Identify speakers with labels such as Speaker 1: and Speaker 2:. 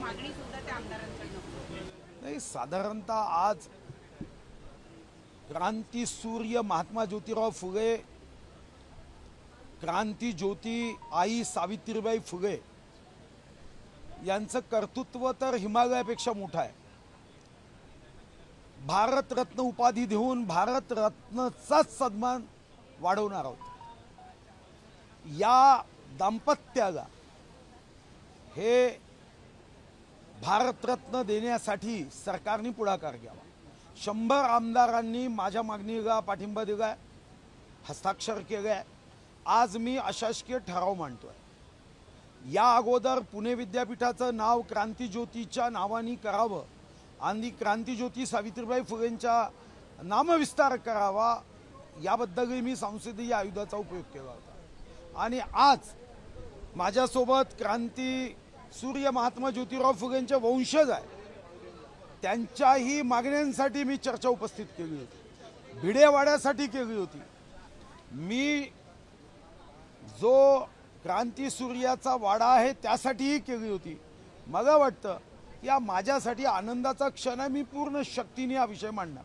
Speaker 1: मागणी सुद्धा त्या आमदारांकडून
Speaker 2: नाही, साधारणतः आज क्रांती सूर्य महात्मा ज्योतिराव फुले, क्रांती ज्योती आई सावित्रीबाई फुले यांचं कर्तृत्व तर हिमालयापेक्षा मोठं आहे। भारतरत्न उपाधी देऊन भारतरत्नचाच सन्मान वाढवणार आहोत। या दाम्पत्याला हे भारतरत्न देण्यासाठी सरकारने पुढाकार घ्यावा। 100 आमदारांनी माझ्या मागणीला पाठिंबा दिलाय, हस्ताक्षर केले। आज मी अशासकीय ठराव मांडतोय। या अगोदर पुणे विद्यापीठाचं नाव क्रांतीज्योतीच्या नावाने करावं आणि क्रांतीज्योती सावित्रीबाई फुलेंच्या नामविस्तार करावा, याबद्दलही मी संसदीय आयुधाचा उपयोग केला होता। आणि आज माझ्यासोबत क्रांती सूर्य महात्मा ज्योतिराव फुलेंचे वंशज आहे, त्यांच्याही मागण्यांसाठी मी चर्चा उपस्थित केली होती, भिडेवाड्यासाठी केली होती। मी जो क्रांती सूर्याचा वाडा आहे त्यासाठीही केली होती। मला वाटतं या माझ्यासाठी आनंदाचा क्षण आहे। मी पूर्ण शक्तीने हा विषय मांडणार।